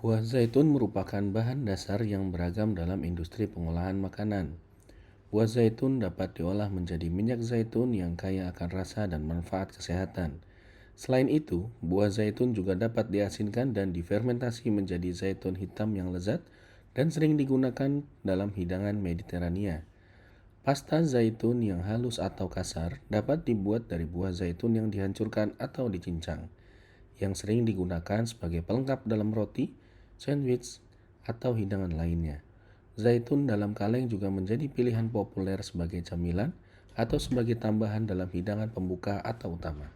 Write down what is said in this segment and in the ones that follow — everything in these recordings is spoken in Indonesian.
Buah zaitun merupakan bahan dasar yang beragam dalam industri pengolahan makanan. Buah zaitun dapat diolah menjadi minyak zaitun yang kaya akan rasa dan manfaat kesehatan. Selain itu, buah zaitun juga dapat diasinkan dan difermentasi menjadi zaitun hitam yang lezat dan sering digunakan dalam hidangan Mediterania. Pasta zaitun yang halus atau kasar dapat dibuat dari buah zaitun yang dihancurkan atau dicincang, yang sering digunakan sebagai pelengkap dalam roti, sandwich, atau hidangan lainnya. Zaitun dalam kaleng juga menjadi pilihan populer sebagai camilan atau sebagai tambahan dalam hidangan pembuka atau utama.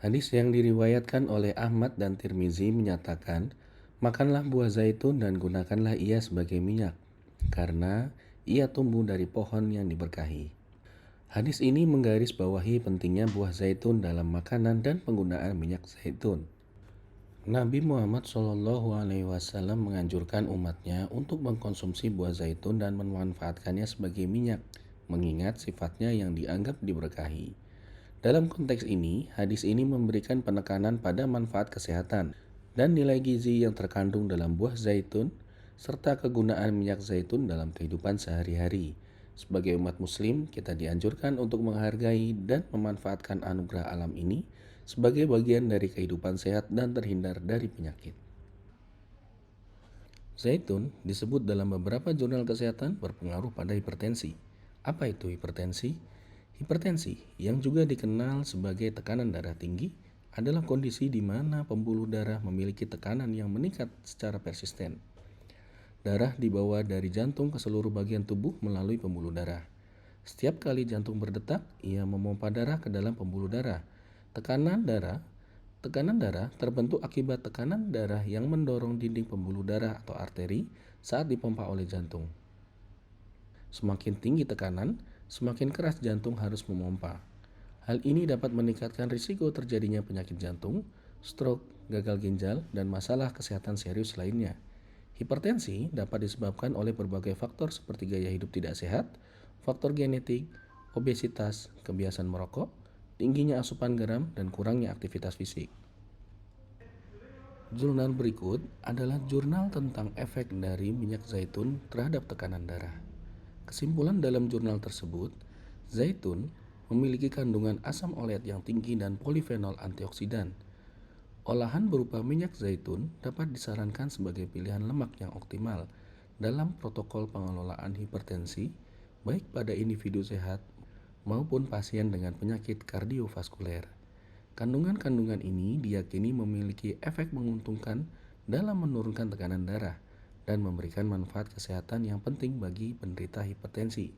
Hadis yang diriwayatkan oleh Ahmad dan Tirmizi menyatakan, makanlah buah zaitun dan gunakanlah ia sebagai minyak, karena ia tumbuh dari pohon yang diberkahi. Hadis ini menggarisbawahi pentingnya buah zaitun dalam makanan dan penggunaan minyak zaitun. Nabi Muhammad SAW menganjurkan umatnya untuk mengkonsumsi buah zaitun dan memanfaatkannya sebagai minyak, mengingat sifatnya yang dianggap diberkahi. Dalam konteks ini, hadis ini memberikan penekanan pada manfaat kesehatan dan nilai gizi yang terkandung dalam buah zaitun, serta kegunaan minyak zaitun dalam kehidupan sehari-hari. Sebagai umat muslim, kita dianjurkan untuk menghargai dan memanfaatkan anugerah alam ini sebagai bagian dari kehidupan sehat dan terhindar dari penyakit. Zaitun disebut dalam beberapa jurnal kesehatan berpengaruh pada hipertensi. Apa itu hipertensi? Hipertensi, yang juga dikenal sebagai tekanan darah tinggi, adalah kondisi di mana pembuluh darah memiliki tekanan yang meningkat secara persisten. Darah dibawa dari jantung ke seluruh bagian tubuh melalui pembuluh darah. Setiap kali jantung berdetak, ia memompa darah ke dalam pembuluh darah. Tekanan darah terbentuk akibat tekanan darah yang mendorong dinding pembuluh darah atau arteri saat dipompa oleh jantung. Semakin tinggi tekanan, semakin keras jantung harus memompa. Hal ini dapat meningkatkan risiko terjadinya penyakit jantung, stroke, gagal ginjal, dan masalah kesehatan serius lainnya. Hipertensi dapat disebabkan oleh berbagai faktor seperti gaya hidup tidak sehat, faktor genetik, obesitas, kebiasaan merokok, tingginya asupan garam, dan kurangnya aktivitas fisik. Jurnal berikut adalah jurnal tentang efek dari minyak zaitun terhadap tekanan darah. Kesimpulan dalam jurnal tersebut, zaitun memiliki kandungan asam olet yang tinggi dan polifenol antioksidan. Olahan berupa minyak zaitun dapat disarankan sebagai pilihan lemak yang optimal dalam protokol pengelolaan hipertensi, baik pada individu sehat maupun pasien dengan penyakit kardiovaskuler. Kandungan-kandungan ini diyakini memiliki efek menguntungkan dalam menurunkan tekanan darah dan memberikan manfaat kesehatan yang penting bagi penderita hipertensi.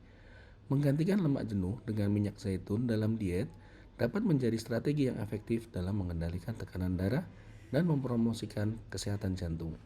Menggantikan lemak jenuh dengan minyak zaitun dalam diet dapat menjadi strategi yang efektif dalam mengendalikan tekanan darah dan mempromosikan kesehatan jantung.